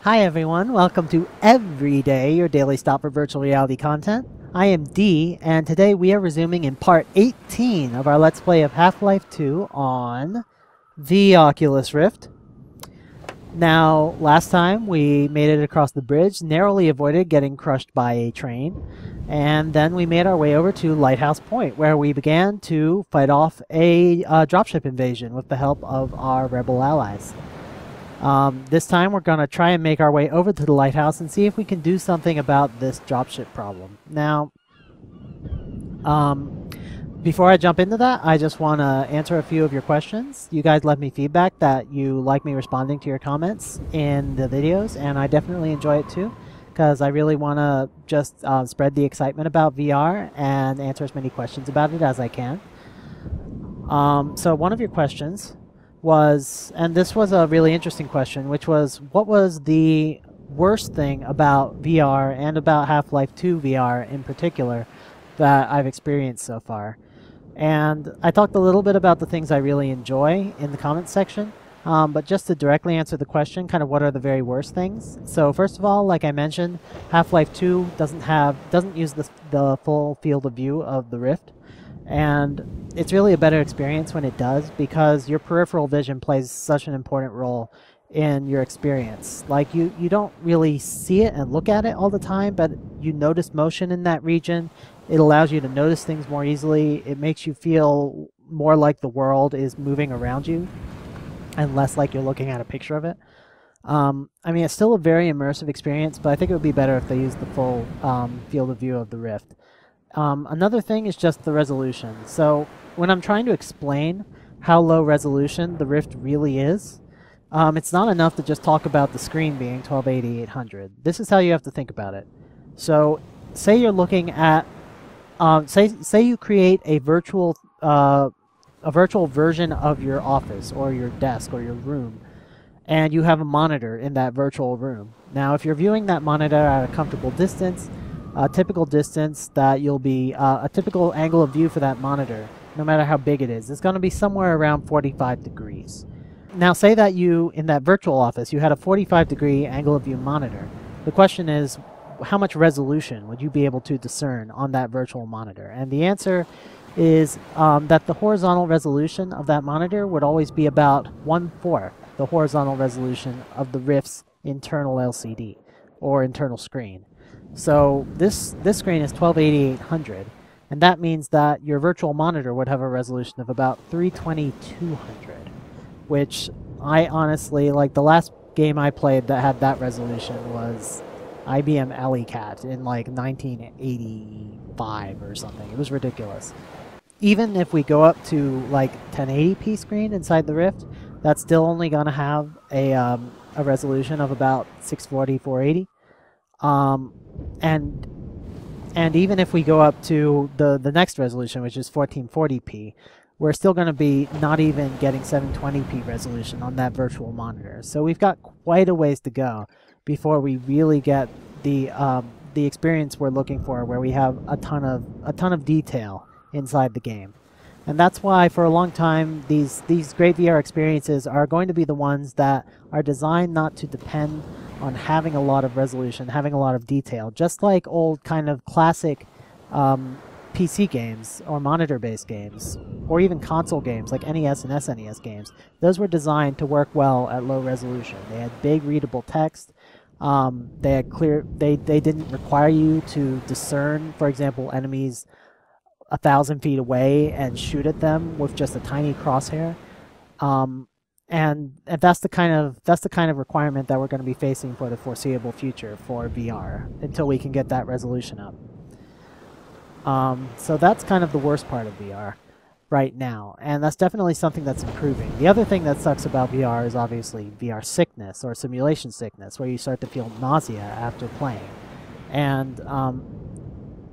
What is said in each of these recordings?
Hi everyone, welcome to Everyday, your daily stop for virtual reality content. I am D, and today we are resuming in part 18 of our Let's Play of Half-Life 2 on the Oculus Rift. Now, last time we made it across the bridge, narrowly avoided getting crushed by a train, and then we made our way over to Lighthouse Point, where we began to fight off a dropship invasion with the help of our rebel allies. This time we're going to try and make our way over to the lighthouse and see if we can do something about this dropship problem. Now, before I jump into that, I just want to answer a few of your questions. You guys left me feedback that you like me responding to your comments in the videos, and I definitely enjoy it too, because I really want to just spread the excitement about VR and answer as many questions about it as I can. So one of your questions was, and this was a really interesting question, which was, what was the worst thing about VR and about Half-Life 2 VR in particular that I've experienced so far? And I talked a little bit about the things I really enjoy in the comments section, but just to directly answer the question, kind of what are the very worst things? So first of all, like I mentioned, Half-Life 2 doesn't use the full field of view of the Rift. And it's really a better experience when it does, because your peripheral vision plays such an important role in your experience. Like, you don't really see it and look at it all the time, but you notice motion in that region. It allows you to notice things more easily. It makes you feel more like the world is moving around you and less like you're looking at a picture of it. I mean, it's still a very immersive experience, but I think it would be better if they used the full field of view of the Rift. Another thing is just the resolution. So when I'm trying to explain how low resolution the Rift really is, it's not enough to just talk about the screen being 1280-800. This is how you have to think about it. So say you're looking at, say you create a virtual version of your office or your desk or your room, and you have a monitor in that virtual room. Now, if you're viewing that monitor at a comfortable distance, a typical distance that you'll be, a typical angle of view for that monitor, no matter how big it is going to be somewhere around 45 degrees. Now say that you, in that virtual office, you had a 45-degree angle of view monitor. The question is, how much resolution would you be able to discern on that virtual monitor? And the answer is that the horizontal resolution of that monitor would always be about 1/4 the horizontal resolution of the Rift's internal LCD, or internal screen. So this screen is 1280-800, and that means that your virtual monitor would have a resolution of about 320-200, which I honestly, like, the last game I played that had that resolution was IBM Alleycat in like 1985 or something. It was ridiculous. Even if we go up to like 1080p screen inside the Rift, that's still only going to have a resolution of about 640-480. And even if we go up to the next resolution, which is 1440p, we're still going to be not even getting 720p resolution on that virtual monitor. So we've got quite a ways to go before we really get the experience we're looking for, where we have a ton of detail inside the game. And that's why for a long time these great VR experiences are going to be the ones that are designed not to depend on having a lot of resolution, having a lot of detail, just like old kind of classic PC games or monitor-based games, or even console games like NES and SNES games. Those were designed to work well at low resolution. They had big readable text. They had clear. They didn't require you to discern, for example, enemies 1,000 feet away and shoot at them with just a tiny crosshair. And that's the kind of requirement that we're going to be facing for the foreseeable future for VR until we can get that resolution up. So that's kind of the worst part of VR right now, and that's definitely something that's improving. The other thing that sucks about VR is obviously VR sickness, or simulation sickness, where you start to feel nausea after playing. And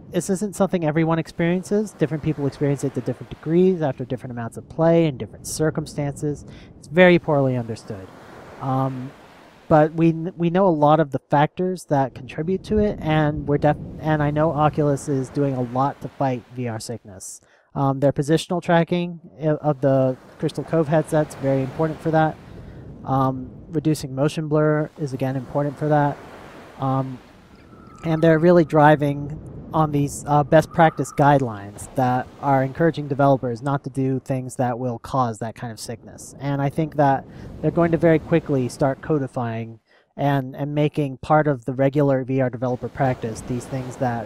this isn't something everyone experiences. Different people experience it to different degrees after different amounts of play and different circumstances. It's very poorly understood. But we know a lot of the factors that contribute to it, and and I know Oculus is doing a lot to fight VR sickness. Their positional tracking of the Crystal Cove headset's very important for that. reducing motion blur is again important for that. And they're really driving on these best practice guidelines that are encouraging developers not to do things that will cause that kind of sickness. And I think that they're going to very quickly start codifying and making part of the regular VR developer practice these things that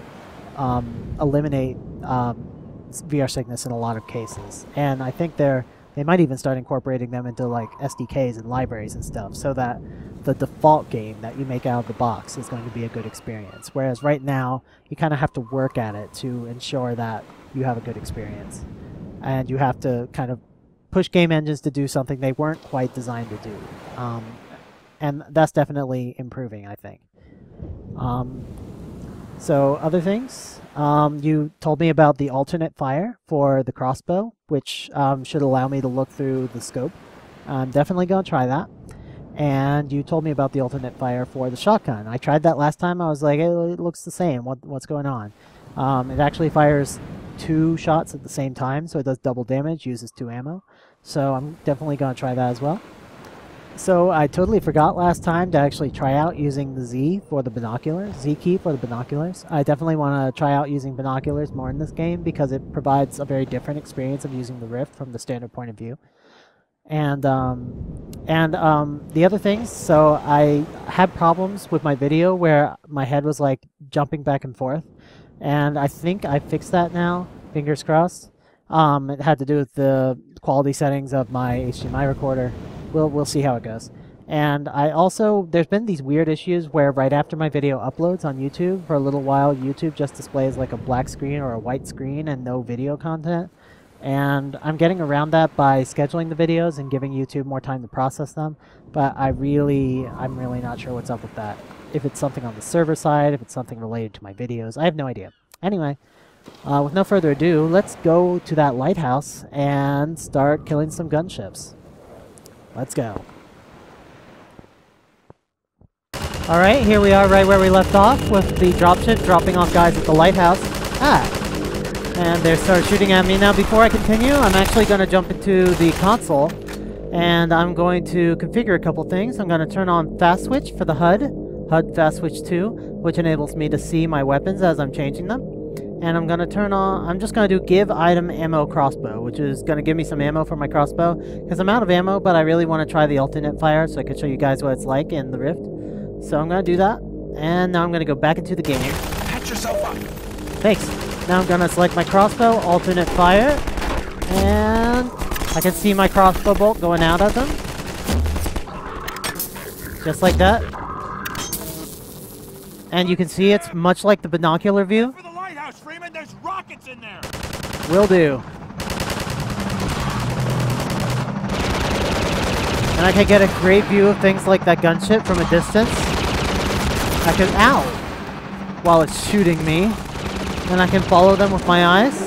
eliminate VR sickness in a lot of cases. And I think they might even start incorporating them into like SDKs and libraries and stuff, so that the default game that you make out of the box is going to be a good experience. Whereas right now, you kind of have to work at it to ensure that you have a good experience. And you have to kind of push game engines to do something they weren't quite designed to do. And that's definitely improving, I think. So other things, you told me about the alternate fire for the crossbow, which should allow me to look through the scope. I'm definitely going to try that. And you told me about the alternate fire for the shotgun. I tried that last time. I was like, hey, it looks the same. What's going on? It actually fires 2 shots at the same time, so it does double damage, uses 2 ammo. So I'm definitely going to try that as well. So I totally forgot last time to actually try out using the Z for the binoculars, Z key for the binoculars. I definitely want to try out using binoculars more in this game because it provides a very different experience of using the Rift from the standard point of view. And the other things, so I had problems with my video where my head was like jumping back and forth, and I think I fixed that now, fingers crossed. It had to do with the quality settings of my HDMI recorder. We'll see how it goes. And I also, there's been these weird issues where right after my video uploads on YouTube, for a little while, YouTube just displays like a black screen or a white screen and no video content. And I'm getting around that by scheduling the videos and giving YouTube more time to process them. But I'm really not sure what's up with that. If it's something on the server side, if it's something related to my videos, I have no idea. Anyway, with no further ado, let's go to that lighthouse and start killing some gunships. Let's go. Alright, here we are right where we left off with the dropship dropping off guys at the lighthouse. And they start shooting at me. Now before I continue, I'm actually going to jump into the console and I'm going to configure a couple things. I'm going to turn on fast switch for the HUD fast switch 2, which enables me to see my weapons as I'm changing them. And I'm going to turn on, I'm just going to do give item ammo crossbow, which is going to give me some ammo for my crossbow, because I'm out of ammo, but I really want to try the alternate fire so I can show you guys what it's like in the Rift. So I'm going to do that, and now I'm going to go back into the game. Patch yourself up. Thanks. Now I'm going to select my crossbow, alternate fire, and I can see my crossbow bolt going out of them. Just like that. And you can see it's much like the binocular view. Freeman, there's rockets in there. Will do. And I can get a great view of things like that gunship from a distance. I can, ow! While it's shooting me. And I can follow them with my eyes.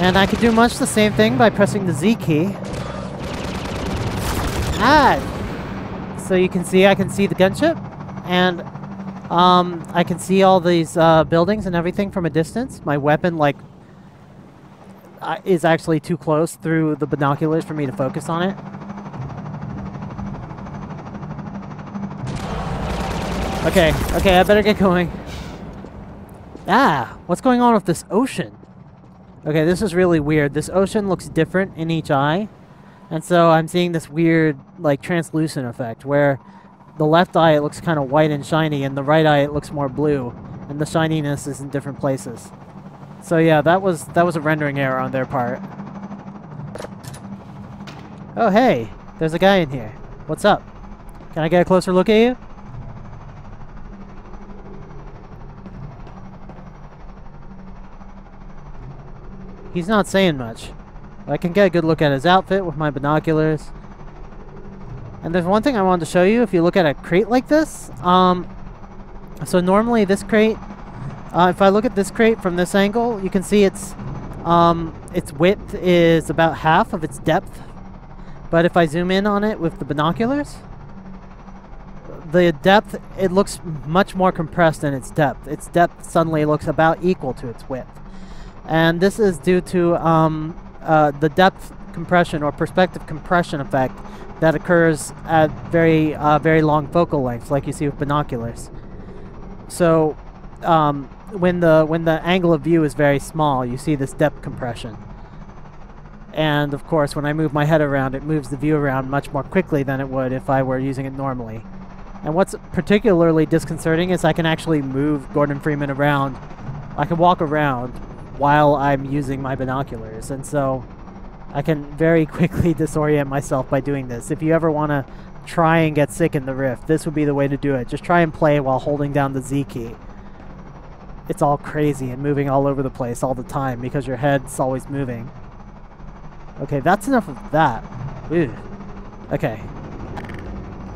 And I can do much the same thing by pressing the Z key. So you can see, I can see the gunship. And I can see all these buildings and everything from a distance. My weapon, like, is actually too close through the binoculars for me to focus on it. Okay, I better get going. What's going on with this ocean? Okay, this is really weird. This ocean looks different in each eye. And so I'm seeing this weird, like, translucent effect where the left eye, it looks kind of white and shiny, and the right eye, it looks more blue, and the shininess is in different places. So yeah, that was a rendering error on their part. Oh hey, there's a guy in here. What's up? Can I get a closer look at you? He's not saying much. I can get a good look at his outfit with my binoculars. And there's one thing I wanted to show you. If you look at a crate like this, so normally this crate, if I look at this crate from this angle, you can see its width is about half of its depth. But if I zoom in on it with the binoculars, the depth, it looks much more compressed than its depth. Its depth suddenly looks about equal to its width. And this is due to the depth compression or perspective compression effect that occurs at very long focal lengths, like you see with binoculars. So when the angle of view is very small, you see this depth compression. And of course, when I move my head around, it moves the view around much more quickly than it would if I were using it normally. And what's particularly disconcerting is I can actually move Gordon Freeman around. I can walk around while I'm using my binoculars, and so I can very quickly disorient myself by doing this. If you ever want to try and get sick in the Rift, this would be the way to do it. Just try and play while holding down the Z key. It's all crazy and moving all over the place all the time because your head's always moving. Okay, that's enough of that. Ew. Okay.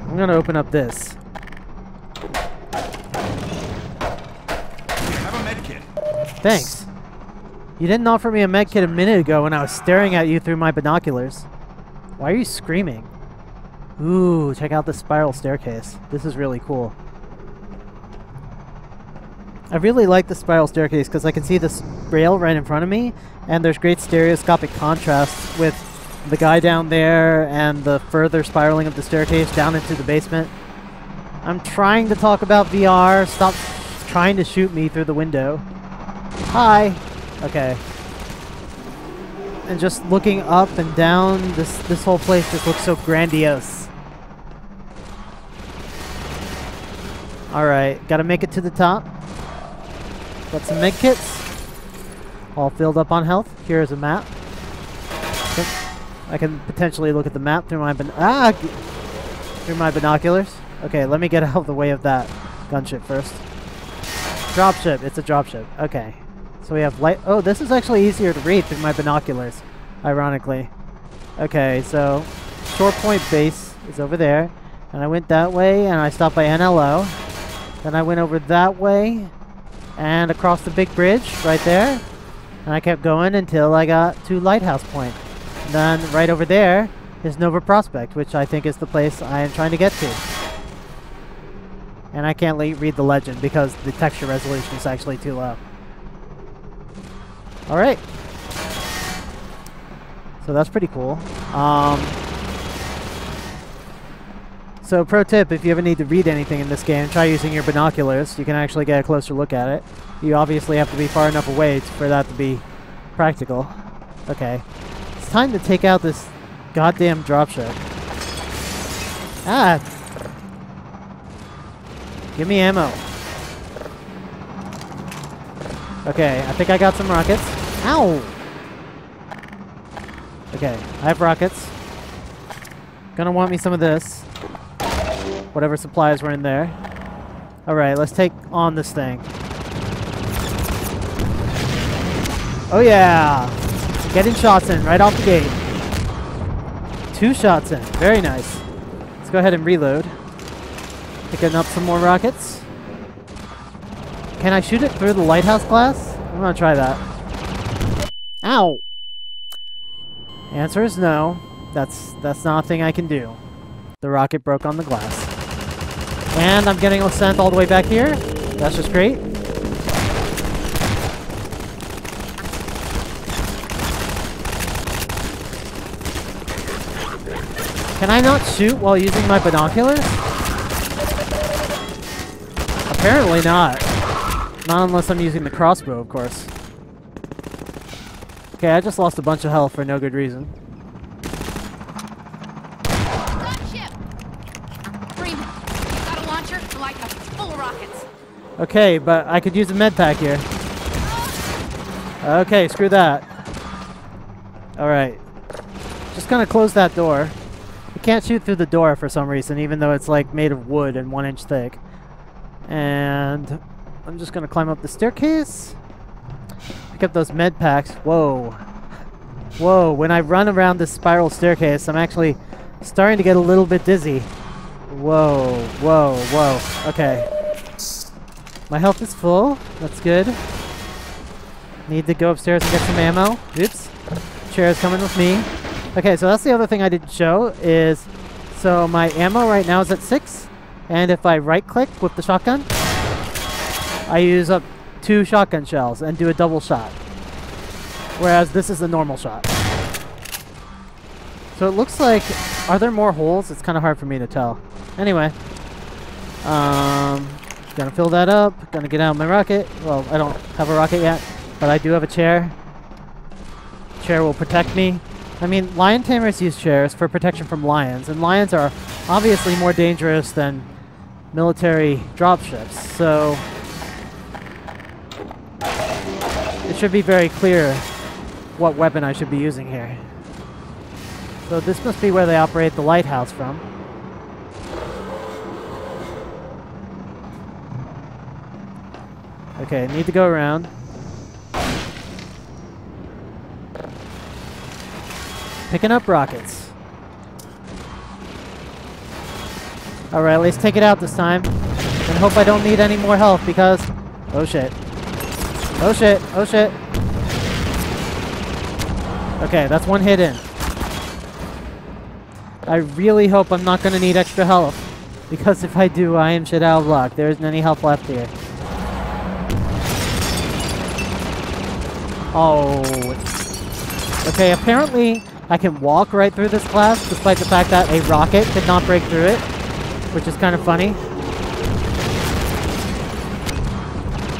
I'm gonna open up this. Have a med kit. Thanks. You didn't offer me a med kit a minute ago when I was staring at you through my binoculars. Why are you screaming? Ooh, check out the spiral staircase. This is really cool. I really like the spiral staircase because I can see this rail right in front of me, and there's great stereoscopic contrast with the guy down there and the further spiraling of the staircase down into the basement. I'm trying to talk about VR. Stop trying to shoot me through the window. Hi. Okay. And just looking up and down, this whole place just looks so grandiose. Alright, gotta make it to the top. Got some med kits. All filled up on health. Here's a map. Okay. I can potentially look at the map through my binoculars. Okay, let me get out of the way of that gunship first. Dropship. It's a dropship. Okay. So we have light. Oh, this is actually easier to read through my binoculars, ironically. Okay, so Shore Point base is over there. And I went that way, and I stopped by NLO. Then I went over that way, and across the big bridge right there. And I kept going until I got to Lighthouse Point. And then right over there is Nova Prospect, which I think is the place I am trying to get to. And I can't read the legend because the texture resolution is actually too low. Alright. So that's pretty cool. So pro tip, if you ever need to read anything in this game, try using your binoculars. You can actually get a closer look at it. You obviously have to be far enough away for that to be practical. Okay. It's time to take out this goddamn dropship. Ah! Give me ammo. Okay, I think I got some rockets. Ow! Okay, I have rockets. Gonna want me some of this. Whatever supplies were in there. Alright, let's take on this thing. Oh yeah! Getting shots in right off the gate. 2 shots in. Very nice. Let's go ahead and reload. Picking up some more rockets. Can I shoot it through the lighthouse glass? I'm gonna try that. Ow! Answer is no. That's not a thing I can do. The rocket broke on the glass. And I'm getting sent all the way back here. That's just great. Can I not shoot while using my binoculars? Apparently not. Not unless I'm using the crossbow, of course. Okay, I just lost a bunch of health for no good reason. Okay, but I could use a med pack here. Okay, screw that. Alright. Just gonna close that door. You can't shoot through the door for some reason, even though it's like made of wood and 1 inch thick. And I'm just gonna climb up the staircase. Pick up those med packs. Whoa. Whoa, when I run around this spiral staircase, I'm actually starting to get a little bit dizzy. Whoa, whoa, whoa. Okay. My health is full. That's good. Need to go upstairs and get some ammo. Oops. Chair's coming with me. Okay, so that's the other thing I didn't show is... So my ammo right now is at 6. And if I right-click with the shotgun, I use up 2 shotgun shells and do a double shot. Whereas this is a normal shot. So it looks like, are there more holes? It's kind of hard for me to tell. Anyway, gonna fill that up. Gonna get out my rocket. Well, I don't have a rocket yet, but I do have a chair. Chair will protect me. I mean, lion tamers use chairs for protection from lions, and lions are obviously more dangerous than military dropships, so it should be very clear what weapon I should be using here. So this must be where they operate the lighthouse from. Okay, need to go around. Picking up rockets. Alright, let's take it out this time. And hope I don't need any more help because... Oh shit. Oh shit, oh shit. Okay, that's one hit in. I really hope I'm not going to need extra help. Because if I do, I am shit out of luck. There isn't any help left here. Oh. Okay, apparently I can walk right through this glass, despite the fact that a rocket could not break through it. Which is kind of funny.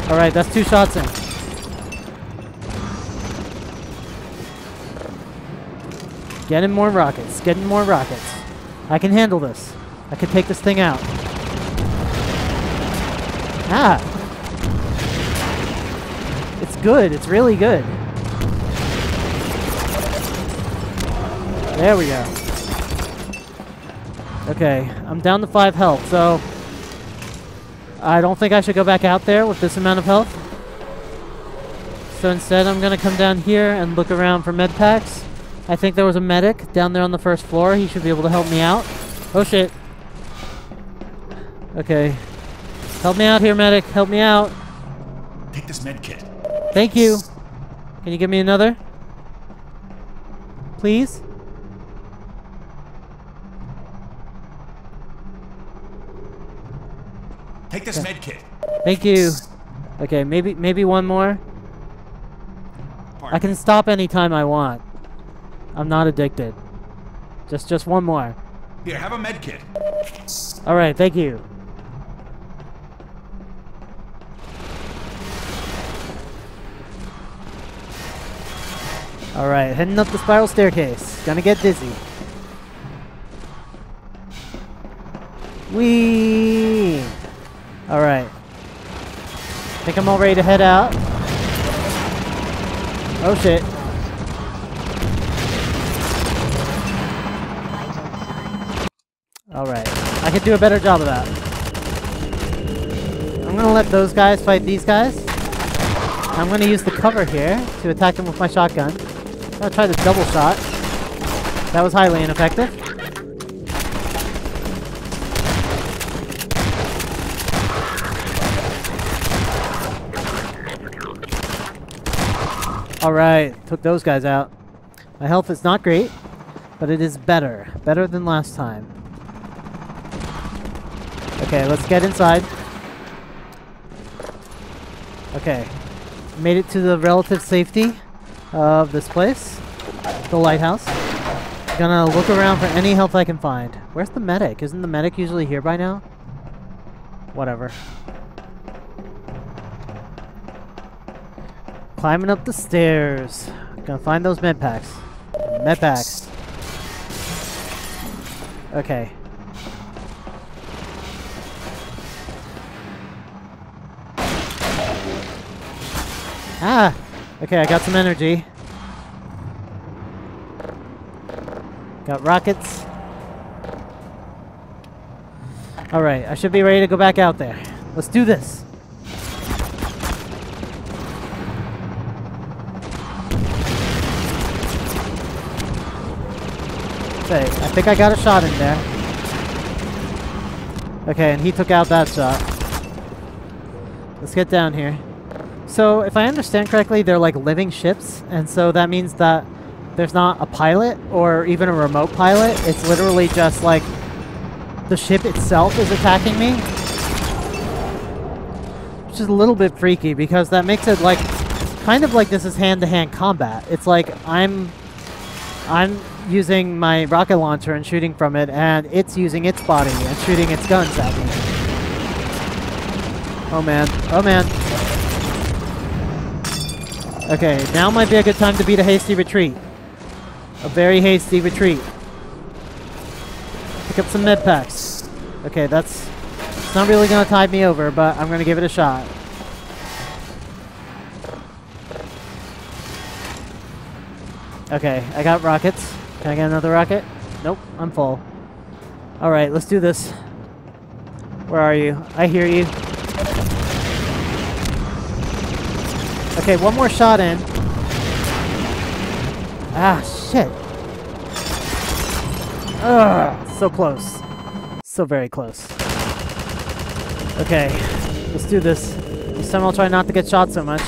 Alright, that's 2 shots in. Getting more rockets. Getting more rockets. I can handle this. I can take this thing out. Ah! It's good. It's really good. There we go. Okay, I'm down to 5 health, so I don't think I should go back out there with this amount of health. So instead I'm going to come down here and look around for med packs. I think there was a medic down there on the first floor. He should be able to help me out. Oh shit. Okay. Help me out here, medic. Help me out. Take this med kit. Thank you. Can you give me another? Please? Take this med kit. Thank you. Okay, maybe one more. I can stop anytime I want. I'm not addicted. Just one more. Here, have a med kit. All right, thank you. All right, heading up the spiral staircase. Gonna get dizzy. Whee! All right. Think I'm all ready to head out. Oh shit. All right. I could do a better job of that. I'm gonna let those guys fight these guys. I'm gonna use the cover here to attack them with my shotgun. I'm gonna try the double shot. That was highly ineffective. Alright, took those guys out. My health is not great, but it is better. Better than last time. Okay, let's get inside. Okay. Made it to the relative safety of this place. The lighthouse. Gonna look around for any health I can find. Where's the medic? Isn't the medic usually here by now? Whatever. Climbing up the stairs. Gonna find those med packs. Med packs. Okay. Ah! Okay, I got some energy. Got rockets. Alright, I should be ready to go back out there. Let's do this. Okay, I think I got a shot in there. Okay, and he took out that shot. Let's get down here. So, if I understand correctly, they're like living ships, and so that means that there's not a pilot or even a remote pilot. It's literally just like the ship itself is attacking me. Which is a little bit freaky because that makes it like kind of like this is hand-to-hand combat. It's like I'm using my rocket launcher and shooting from it, and it's using its body and shooting its guns at me. Oh man, oh man. Okay, now might be a good time to beat a hasty retreat. A very hasty retreat. Pick up some med packs. Okay, it's not really gonna tide me over, but I'm gonna give it a shot. Okay, I got rockets. Can I get another rocket? Nope, I'm full. Alright, let's do this. Where are you? I hear you. Okay, one more shot in. Ah, shit. Ugh, so close. So very close. Okay, let's do this. This time I'll try not to get shot so much.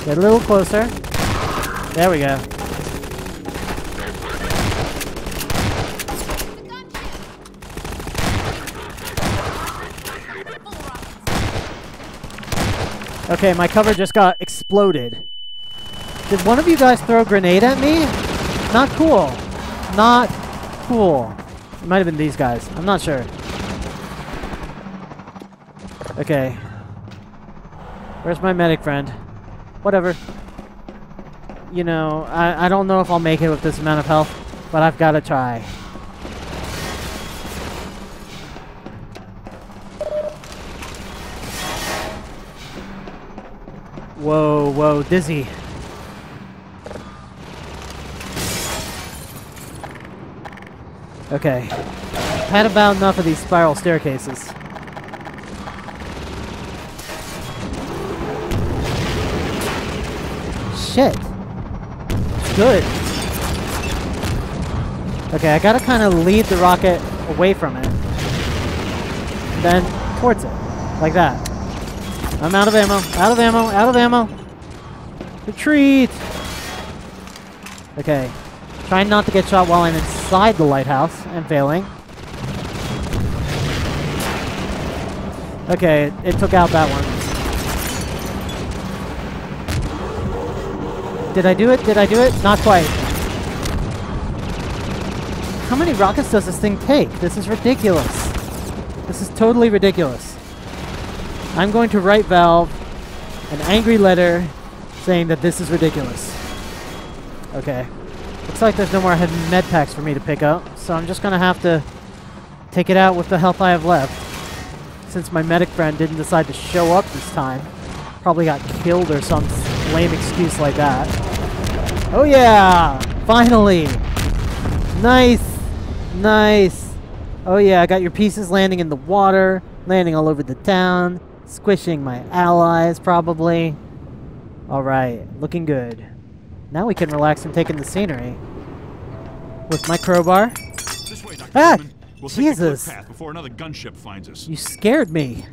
Get a little closer. There we go. Okay, my cover just got exploded. Did one of you guys throw a grenade at me? Not cool. Not cool. It might have been these guys. I'm not sure. Okay. Where's my medic friend? Whatever. You know, I don't know if I'll make it with this amount of health, but I've got to try. Whoa, whoa, dizzy. Okay. I've had about enough of these spiral staircases. Shit. It's good. Okay, I gotta kind of lead the rocket away from it. And then towards it. Like that. I'm out of ammo. Out of ammo. Out of ammo. Retreat! Okay. Trying not to get shot while I'm inside the lighthouse and failing. Okay, it took out that one. Did I do it? Did I do it? Not quite. How many rockets does this thing take? This is ridiculous. This is totally ridiculous. I'm going to write Valve an angry letter saying that this is ridiculous. Okay. Looks like there's no more med packs for me to pick up, so I'm just going to have to take it out with the health I have left. Since my medic friend didn't decide to show up this time. Probably got killed or some lame excuse like that. Oh yeah! Finally! Nice! Nice! Oh yeah, I got your pieces landing in the water, landing all over the town, squishing my allies probably. Alright, looking good. Now we can relax and take in the scenery. With my crowbar. This way, Dr. Ah! Freeman. We'll Jesus! take a quick path before another gunship finds us. You scared me.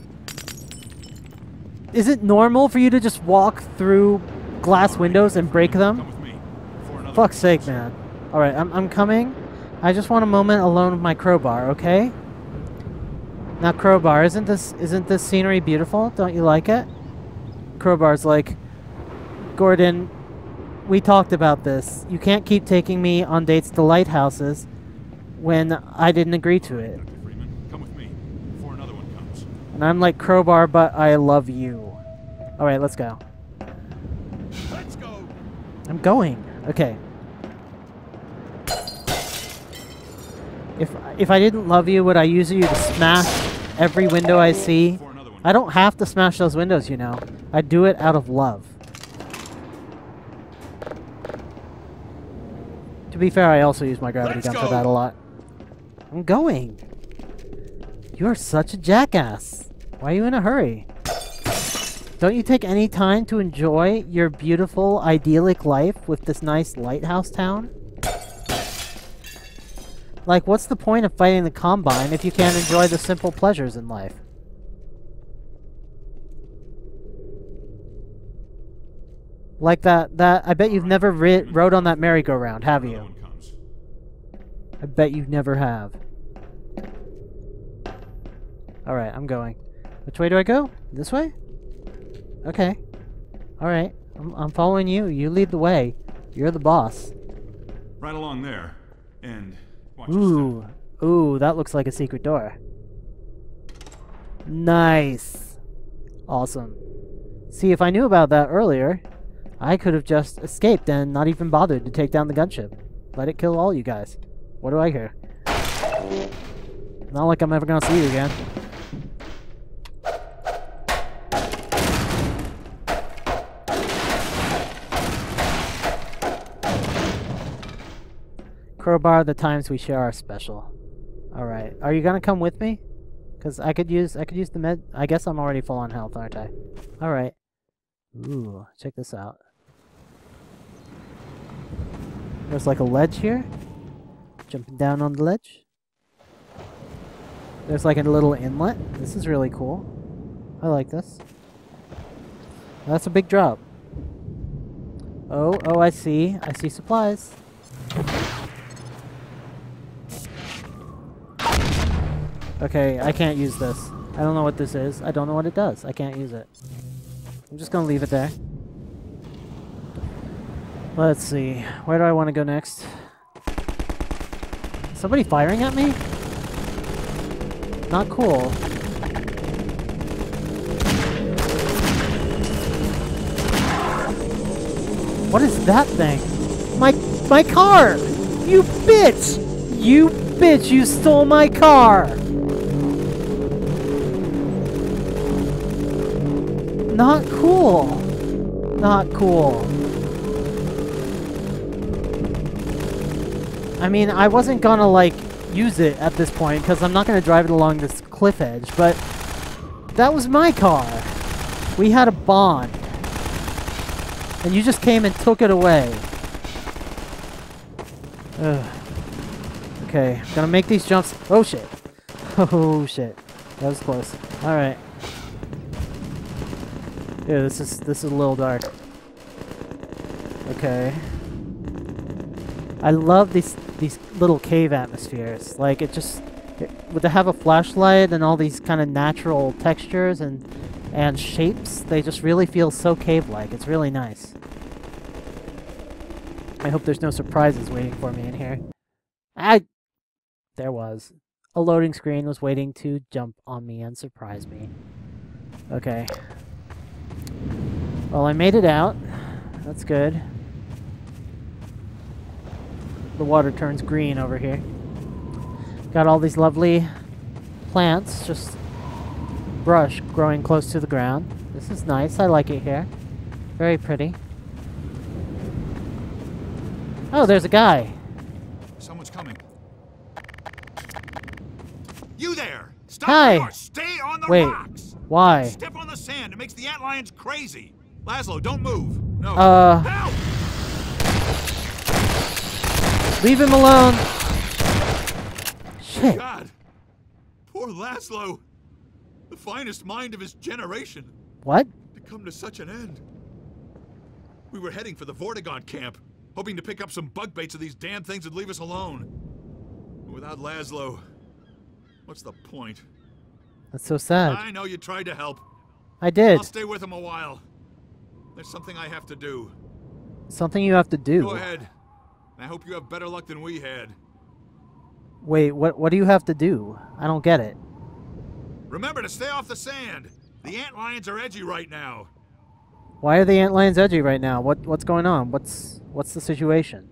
Is it normal for you to just walk through glass windows and break them? Come with me before another Fuck's sake, man. Alright, I'm coming. I just want a moment alone with my crowbar, okay? Now, crowbar, isn't this scenery beautiful? Don't you like it? Crowbar's like, Gordon, we talked about this. You can't keep taking me on dates to lighthouses when I didn't agree to it. Dr. Freeman, come with me before another one comes. And I'm like, crowbar, but I love you. Alright, let's go. Let's go. I'm going. Okay. If I didn't love you, would I use you to smash every window I see? I don't have to smash those windows, you know. I do it out of love. To be fair, I also use my gravity gun for that a lot. I'm going. You are such a jackass. Why are you in a hurry? Don't you take any time to enjoy your beautiful, idyllic life with this nice lighthouse town? Like, what's the point of fighting the Combine if you can't enjoy the simple pleasures in life? Like that I bet you've never rode on that merry-go-round, have you? I bet you never have. Alright, I'm going. Which way do I go? This way? Okay. Alright. I'm following you. You lead the way. You're the boss. Right along there. And watch your step. Ooh, that looks like a secret door. Nice. Awesome. See, if I knew about that earlier, I could have just escaped and not even bothered to take down the gunship. Let it kill all you guys. What do I hear? Not like I'm ever gonna see you again. Crowbar, the times we share are special. Alright. Are you gonna come with me? Because I could use the med. I guess I'm already full on health, aren't I? Alright. Ooh, check this out. There's like a ledge here. Jumping down on the ledge. There's like a little inlet. This is really cool. I like this. That's a big drop. Oh, I see. I see supplies. Okay, I can't use this. I don't know what this is. I don't know what it does. I can't use it. I'm just gonna leave it there. Let's see. Where do I want to go next? Somebody firing at me? Not cool. What is that thing? My car! You bitch! You bitch! You stole my car! Not cool. Not cool. I mean, I wasn't gonna, like, use it at this point, because I'm not gonna drive it along this cliff edge, but that was my car. We had a bond. And you just came and took it away. Ugh. Okay, I'm gonna make these jumps. Oh, shit. Oh, shit. That was close. Alright. Yeah, this is a little dark. Okay. I love these little cave atmospheres. Like, would they have a flashlight and all these kind of natural textures and shapes? They just really feel so cave-like. It's really nice. I hope there's no surprises waiting for me in here. There was. A loading screen was waiting to jump on me and surprise me. Okay. Well, I made it out. That's good. The water turns green over here. Got all these lovely plants, just brush growing close to the ground. This is nice. I like it here. Very pretty. Oh, there's a guy. Someone's coming. You there! Stop! Hi. Stay on the Wait. rocks! Why? Step on the sand. It makes the antlions crazy. Laszlo, don't move. No. Help! Leave him alone. Shit. God. Poor Laszlo. The finest mind of his generation. What? To come to such an end. We were heading for the Vortigaunt camp, hoping to pick up some bug baits of these damn things and leave us alone. But without Laszlo, what's the point? That's so sad. I know you tried to help. I did. I'll stay with him a while. There's something I have to do. Something you have to do. Go ahead. I hope you have better luck than we had. Wait, what do you have to do? I don't get it. Remember to stay off the sand. The antlions are edgy right now. Why are the antlions edgy right now? What's going on? What's the situation?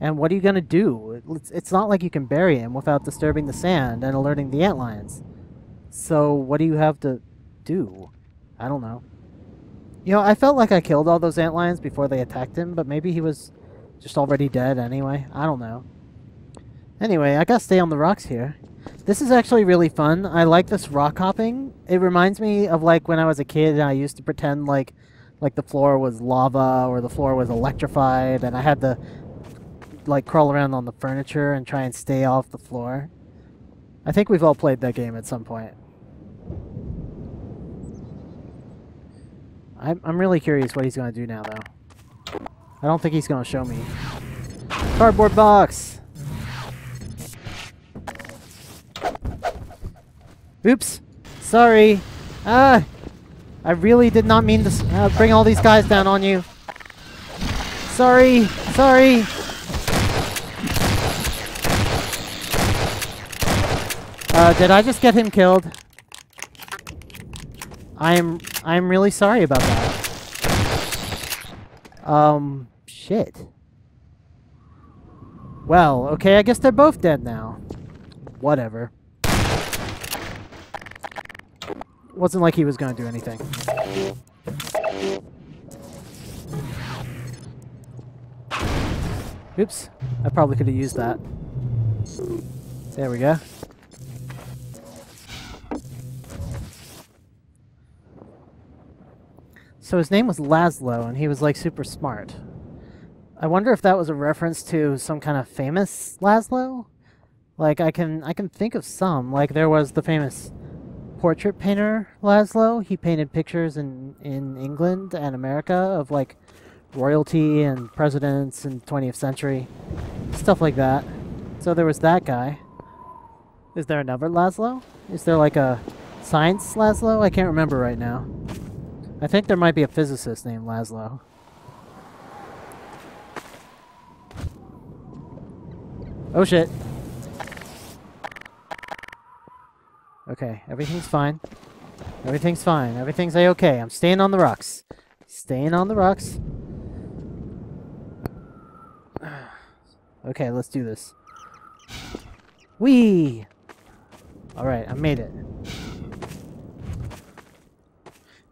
And what are you gonna do? It's not like you can bury him without disturbing the sand and alerting the antlions. So what do you have to do? I don't know. You know, I felt like I killed all those antlions before they attacked him, but maybe he was just already dead anyway. I don't know. Anyway, I gotta stay on the rocks here. This is actually really fun. I like this rock hopping. It reminds me of like when I was a kid and I used to pretend like the floor was lava or the floor was electrified and I had to like crawl around on the furniture and try and stay off the floor. I think we've all played that game at some point. I'm really curious what he's going to do now, though. I don't think he's going to show me. Cardboard box! Oops! Sorry! Ah! I really did not mean to bring all these guys down on you. Sorry! Sorry! Did I just get him killed? I'm really sorry about that. Shit. Well, okay, I guess they're both dead now. Whatever. Wasn't like he was gonna do anything. Oops. I probably could have used that. There we go. So his name was Laszlo, and he was like super smart. I wonder if that was a reference to some kind of famous Laszlo? Like I can think of some. Like there was the famous portrait painter Laszlo. He painted pictures in England and America of like royalty and presidents in the 20th century. Stuff like that. So there was that guy. Is there another Laszlo? Is there like a science Laszlo? I can't remember right now. I think there might be a physicist named Laszlo. Oh shit. Okay, everything's fine. Everything's fine. Everything's a-okay. I'm staying on the rocks. Staying on the rocks. Okay, let's do this. Whee! Alright, I made it.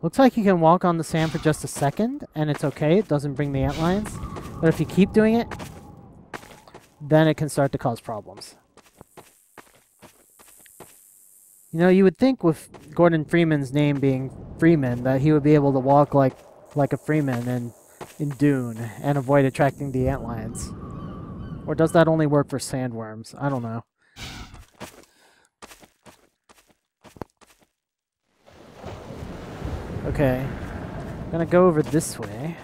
Looks like you can walk on the sand for just a second, and it's okay. It doesn't bring the antlions. But if you keep doing it, then it can start to cause problems. You know, you would think with Gordon Freeman's name being Freeman that he would be able to walk like a Freeman in Dune and avoid attracting the antlions. Or does that only work for sandworms? I don't know. Okay. I'm gonna go over this way.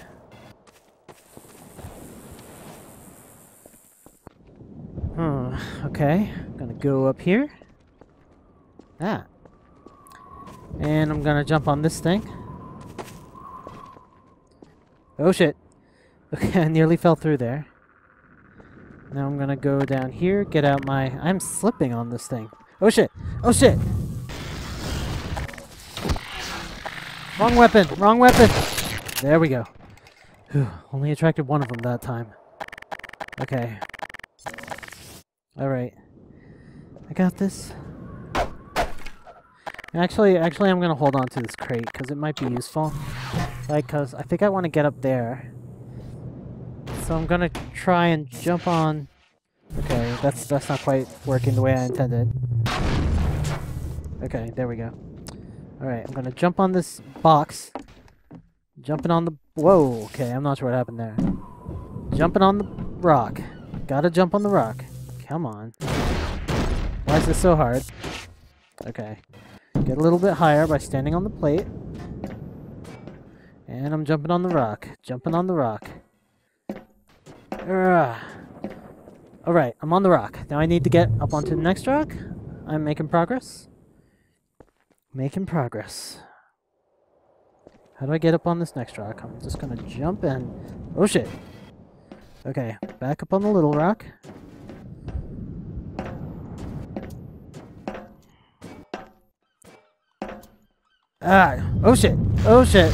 Okay. I'm gonna go up here. Ah. And I'm gonna jump on this thing. Oh shit. Okay, I nearly fell through there. Now I'm gonna go down here, get out my... I'm slipping on this thing. Oh shit! Oh shit! Wrong weapon! Wrong weapon! There we go. Whew, only attracted one of them that time. Okay. Alright. I got this. Actually, I'm gonna hold on to this crate, because it might be useful. Like, because I think I want to get up there. So I'm gonna try and jump on... Okay, that's not quite working the way I intended. Okay, there we go. Alright, I'm gonna jump on this box. Jumping on the... Whoa, okay, I'm not sure what happened there. Jumping on the rock. Gotta jump on the rock. Come on. Why is this so hard? Okay. Get a little bit higher by standing on the plate. And I'm jumping on the rock. Jumping on the rock. Alright, I'm on the rock. Now I need to get up onto the next rock. I'm making progress. Making progress. How do I get up on this next rock? I'm just gonna jump and... Oh shit! Okay, back up on the little rock. Ah! Oh shit! Oh shit!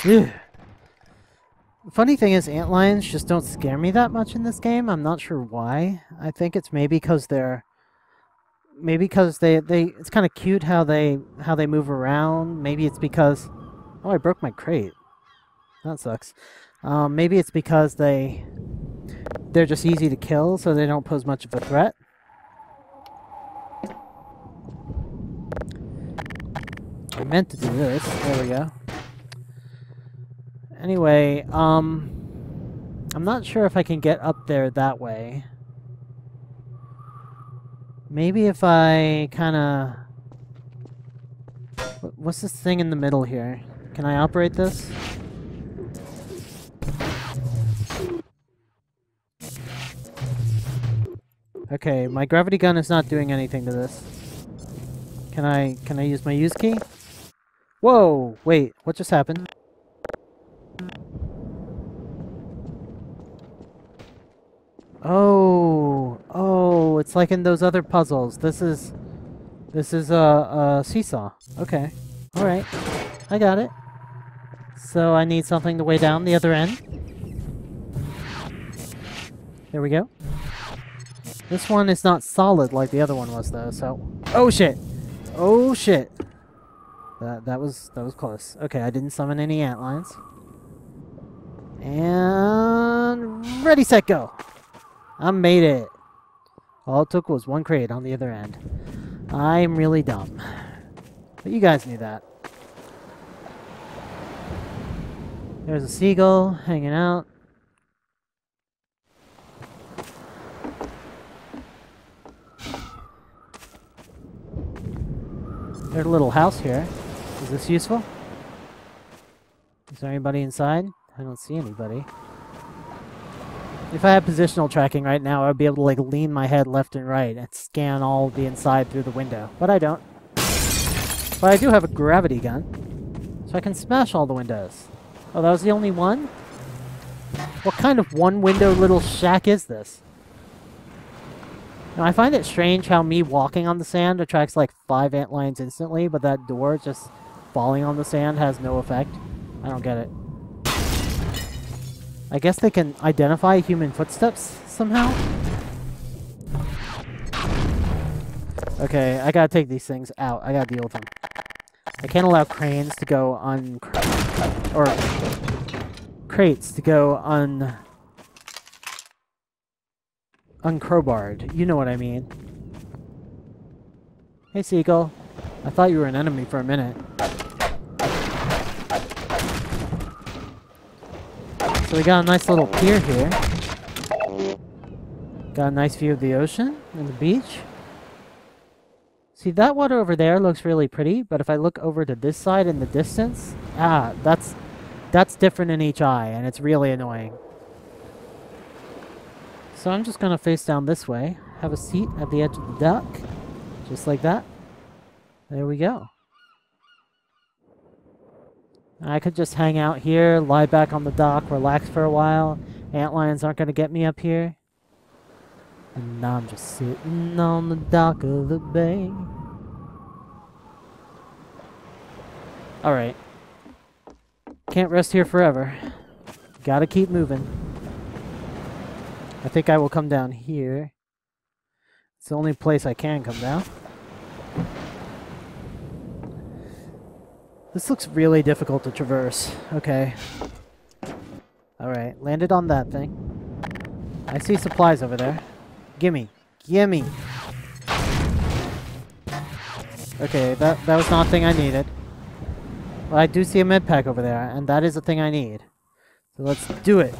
Ugh. The funny thing is, antlions just don't scare me that much in this game. I'm not sure why. I think it's maybe because they're... Maybe because they it's kind of cute how they move around. Maybe it's because... Oh, I broke my crate. That sucks. Maybe it's because they're just easy to kill, so they don't pose much of a threat. I meant to do this. There we go. Anyway, I'm not sure if I can get up there that way. Maybe if I kind of... What's this thing in the middle here? Can I operate this? Okay, my gravity gun is not doing anything to this. Can I use my use key? Whoa! Wait, what just happened? Oh, it's like in those other puzzles. This is a seesaw. Okay. Alright. I got it. So I need something to weigh down the other end. There we go. This one is not solid like the other one was though, so... Oh shit! Oh shit! That was close. Okay, I didn't summon any antlines. And... Ready, set, go! I made it! All it took was one crate on the other end. I'm really dumb. But you guys knew that. There's a seagull hanging out. There's a little house here. Is this useful? Is there anybody inside? I don't see anybody. If I had positional tracking right now, I'd be able to like lean my head left and right and scan all the inside through the window. But I don't. But I do have a gravity gun, so I can smash all the windows. Oh, that was the only one? What kind of one-window little shack is this? Now, I find it strange how me walking on the sand attracts like 5 antlines instantly, but that door just falling on the sand has no effect. I don't get it. I guess they can identify human footsteps somehow? Okay, I gotta take these things out. I gotta deal with them. I can't allow cranes to go or crates to go uncrowbarred. You know what I mean. Hey, Seagull. I thought you were an enemy for a minute. So we got a nice little pier here. Got a nice view of the ocean and the beach. See, that water over there looks really pretty, but if I look over to this side in the distance, that's different in each eye, and it's really annoying. So I'm just gonna face down this way, have a seat at the edge of the dock, just like that. There we go. I could just hang out here, lie back on the dock, relax for a while. Antlions aren't gonna get me up here. And now I'm just sitting on the dock of the bay. Alright. Can't rest here forever. Gotta keep moving. I think I will come down here. It's the only place I can come down. This looks really difficult to traverse. Okay. Alright, landed on that thing. I see supplies over there. Gimme. Gimme! Okay, that was not a thing I needed. Well, I do see a med pack over there, and that is a thing I need. So let's do it.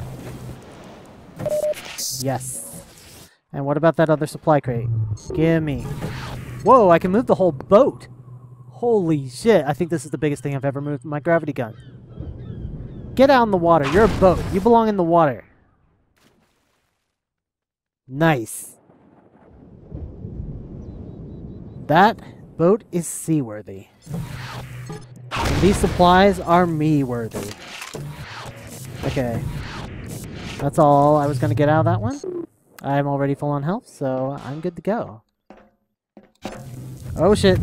Yes. And what about that other supply crate? Gimme. Whoa, I can move the whole boat! Holy shit, I think this is the biggest thing I've ever moved with my gravity gun. Get out in the water, you're a boat. You belong in the water. Nice. That boat is seaworthy. And these supplies are me-worthy. Okay. That's all I was going to get out of that one. I'm already full on health, so I'm good to go. Oh shit.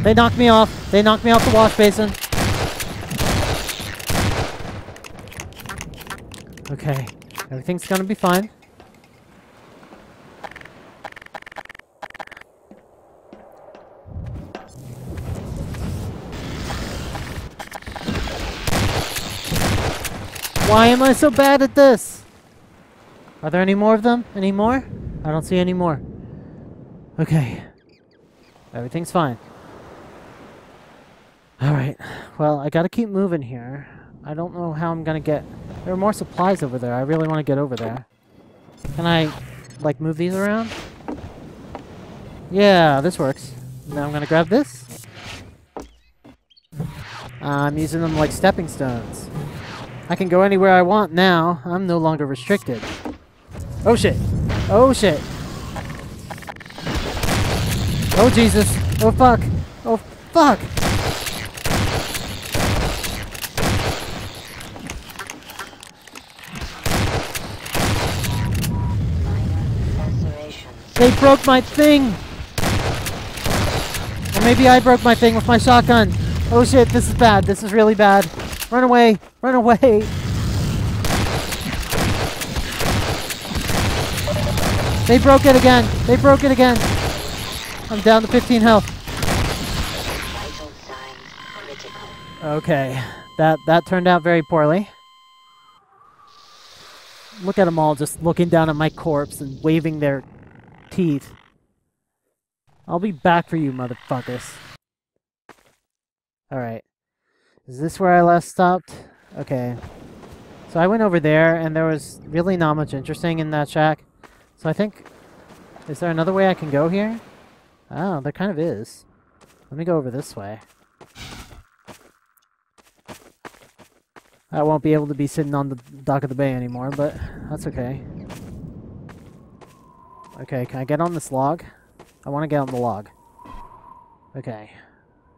They knocked me off. They knocked me off the wash basin. Okay. Everything's gonna be fine. Why am I so bad at this? Are there any more of them? Any more? I don't see any more. Okay. Everything's fine. Alright. Well, I gotta keep moving here. I don't know how I'm gonna get... There are more supplies over there. I really want to get over there. Can I, like, move these around? Yeah, this works. Now I'm gonna grab this. I'm using them like stepping stones. I can go anywhere I want now. I'm no longer restricted. Oh shit. Oh shit. Oh Jesus. Oh fuck. Oh fuck. They broke my thing. Or maybe I broke my thing with my shotgun. Oh shit, this is bad. This is really bad. Run away. Run away. They broke it again. They broke it again. I'm down to 15 health. Okay. That turned out very poorly. Look at them all just looking down at my corpse and waving their teeth. I'll be back for you, motherfuckers. Alright. Is this where I last stopped? Okay. So I went over there, and there was really not much interesting in that shack. So I think... Is there another way I can go here? Oh, there kind of is. Let me go over this way. I won't be able to be sitting on the dock of the bay anymore, but that's okay. Okay, can I get on this log? I want to get on the log. Okay.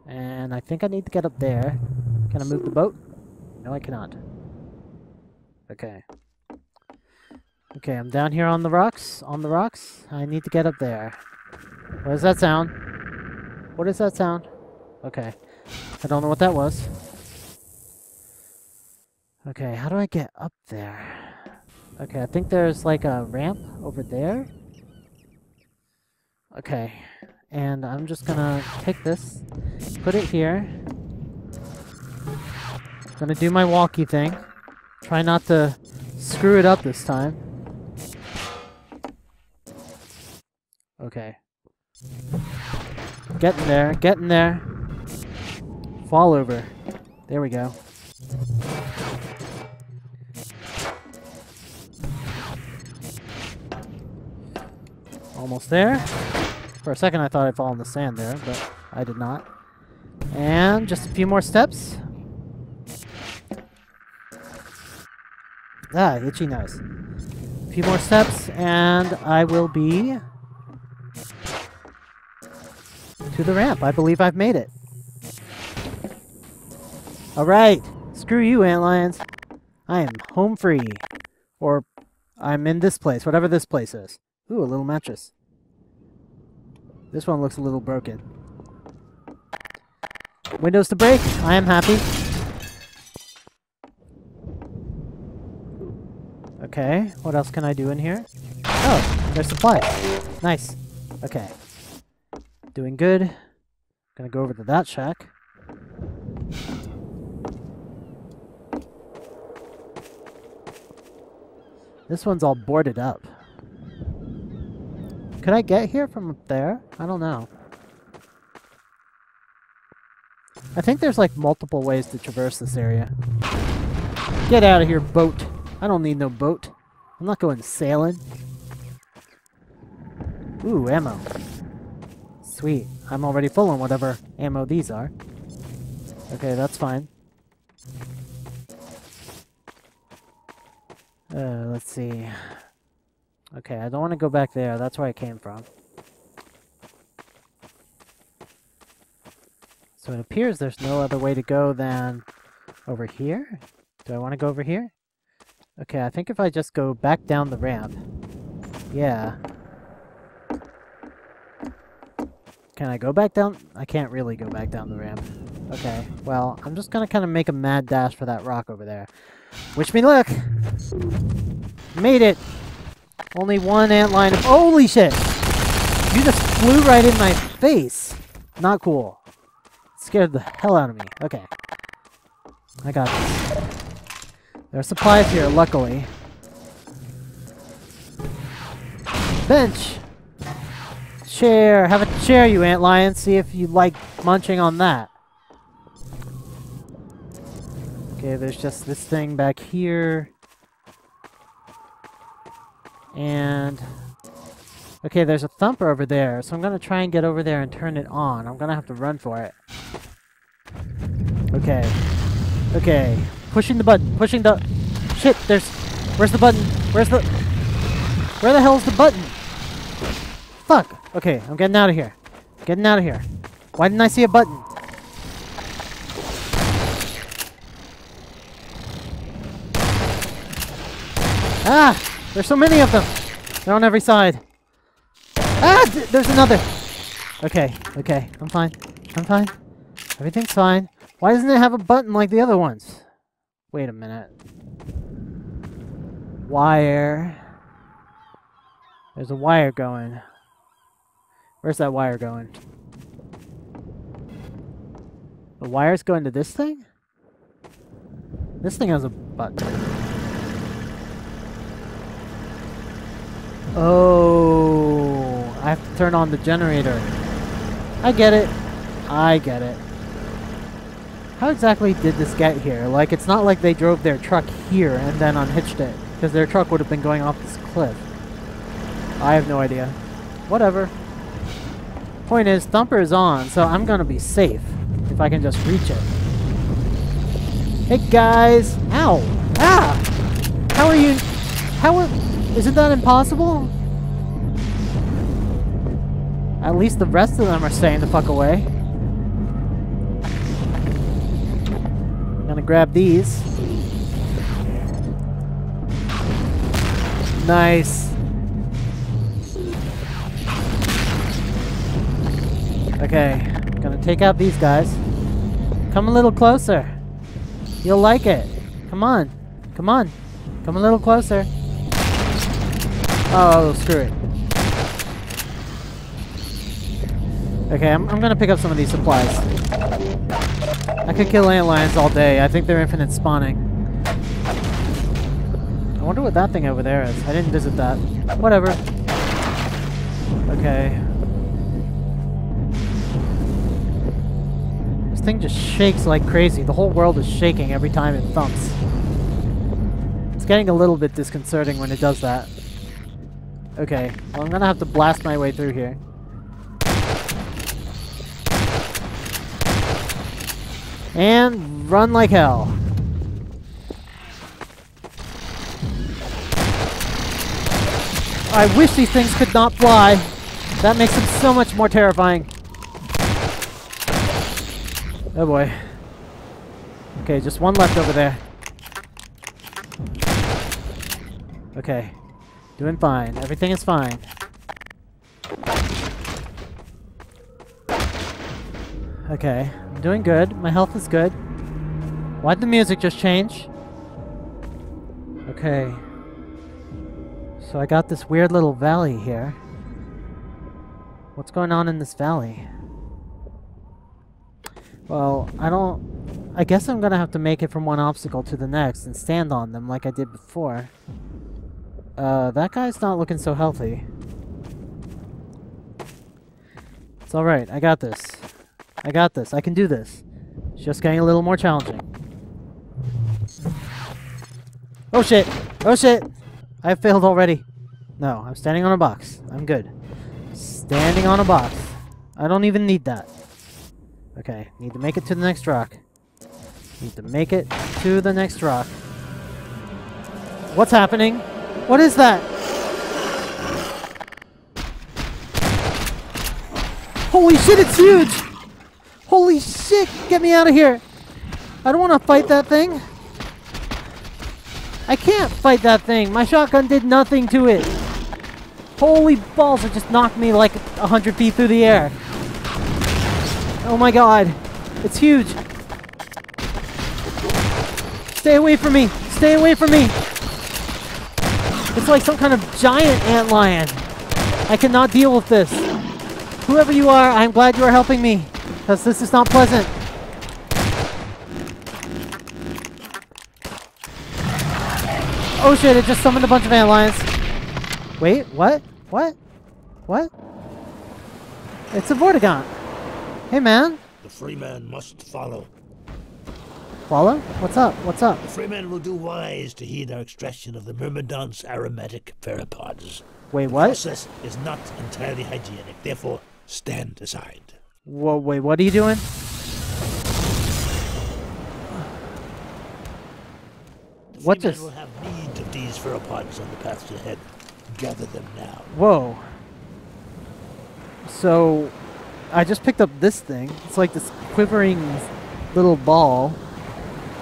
And I think I need to get up there. Can I move the boat? No, I cannot. Okay. Okay, I'm down here on the rocks. On the rocks. I need to get up there. What does that sound? What is that sound? Okay. I don't know what that was. Okay, how do I get up there? Okay, I think there's like a ramp over there. Okay. And I'm just gonna take this, put it here. Gonna do my walkie thing. Try not to screw it up this time. Okay. Getting there, getting there. Fall over. There we go. Almost there. For a second I thought I'd fall in the sand there, but I did not. And just a few more steps. Ah, itchy nose. A few more steps and I will be to the ramp. I believe I've made it. Alright. Screw you, antlions. I am home free. Or I'm in this place, whatever this place is. Ooh, a little mattress. This one looks a little broken. Windows to break. I am happy. Okay, what else can I do in here? Oh, there's supplies. Nice. Okay. Doing good. Gonna go over to that shack. This one's all boarded up. Could I get here from up there? I don't know. I think there's like multiple ways to traverse this area. Get out of here, boat. I don't need no boat. I'm not going sailing. Ooh, ammo. Sweet. I'm already full on whatever ammo these are. Okay, that's fine. Let's see. Okay, I don't want to go back there. That's where I came from. So it appears there's no other way to go than over here. Do I want to go over here? Okay, I think if I just go back down the ramp. Yeah. Can I go back down? I can't really go back down the ramp. Okay, well, I'm just gonna kind of make a mad dash for that rock over there. Wish me luck! Made it! Only one antlion of— Holy shit! You just flew right in my face! Not cool. Scared the hell out of me. Okay. I got this. There are supplies here, luckily. Bench! Chair! Have a chair, you antlion. See if you like munching on that. Okay, there's just this thing back here. And... okay, there's a thumper over there, so I'm gonna try and get over there and turn it on. I'm gonna have to run for it. Okay. Okay. pushing the button. Pushing the... Shit, there's... Where's the button? Where the hell's the button? Fuck. Okay, I'm getting out of here. Getting out of here. Why didn't I see a button? Ah! There's so many of them. They're on every side. Ah! There's another. Okay, okay. I'm fine. I'm fine. Everything's fine. Why doesn't it have a button like the other ones? Wait a minute. Wire. There's a wire going. Where's that wire going? The wire's going to this thing? This thing has a button. Oh, I have to turn on the generator. I get it. I get it. How exactly did this get here? Like, it's not like they drove their truck here and then unhitched it, because their truck would have been going off this cliff. I have no idea. Whatever. Point is, thumper is on, so I'm gonna be safe if I can just reach it. Hey guys! Ow! Ah! How are you? Isn't that impossible? At least the rest of them are staying the fuck away. Gonna grab these. Nice. Okay, gonna take out these guys. Come a little closer. You'll like it. Come on. Come on. Come a little closer. Oh, screw it. Okay, I'm gonna pick up some of these supplies. I could kill antlions all day. I think they're infinite spawning. I wonder what that thing over there is. I didn't visit that. Whatever. Okay. This thing just shakes like crazy. The whole world is shaking every time it thumps. It's getting a little bit disconcerting when it does that. Okay, well I'm gonna have to blast my way through here. And run like hell. I wish these things could not fly. That makes them so much more terrifying. Oh boy. Okay, just one left over there. Okay. Doing fine. Everything is fine. Okay. I'm doing good. My health is good. Why'd the music just change? Okay. So I got this weird little valley here. What's going on in this valley? Well, I guess I'm gonna have to make it from one obstacle to the next and stand on them like I did before. That guy's not looking so healthy. It's alright, I got this. I got this, I can do this. It's just getting a little more challenging. Oh shit! Oh shit! I failed already. No, I'm standing on a box. I'm good. Standing on a box. I don't even need that. Okay, need to make it to the next rock. Need to make it to the next rock. What's happening? What is that? Holy shit, it's huge! Holy shit, get me out of here! I don't want to fight that thing. I can't fight that thing. My shotgun did nothing to it. Holy balls, it just knocked me like 100 feet through the air. Oh my god. It's huge. Stay away from me. Stay away from me. It's like some kind of giant antlion. I cannot deal with this. Whoever you are, I'm glad you are helping me. Because this is not pleasant. Oh shit, it just summoned a bunch of antlions. Wait, what? What? What? It's a Vortigaunt. Hey man. The free man must follow. Follow? What's up? What's up? The free man will do wise to heed our extraction of the Myrmidon's aromatic pheropods. Wait, The what? process is not entirely hygienic, therefore stand aside. Whoa, wait, what are you doing? What Freemen just... will have need of these pheropods on the paths ahead. Gather them now. Whoa. So, I just picked up this thing. It's like this quivering little ball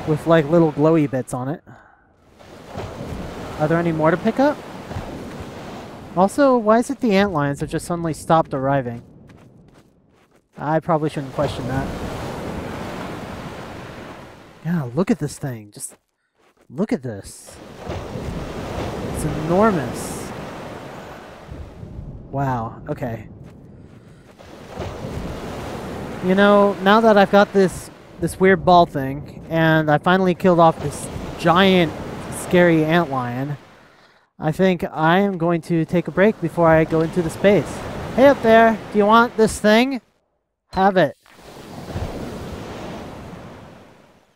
with like little glowy bits on it. Are there any more to pick up? Also, why is it the antlions have just suddenly stopped arriving? I probably shouldn't question that. Yeah, look at this thing. Just look at this. It's enormous. Wow, okay. You know, now that I've got this weird ball thing, and I finally killed off this giant, scary antlion, I think I am going to take a break before I go into the space. Hey up there, do you want this thing? Have it.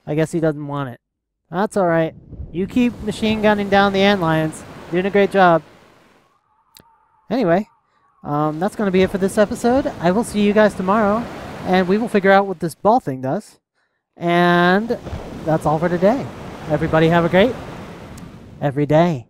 I guess he doesn't want it. That's alright. You keep machine gunning down the antlions. Doing a great job. Anyway, that's going to be it for this episode. I will see you guys tomorrow, and we will figure out what this ball thing does. And that's all for today. Everybody have a great every day.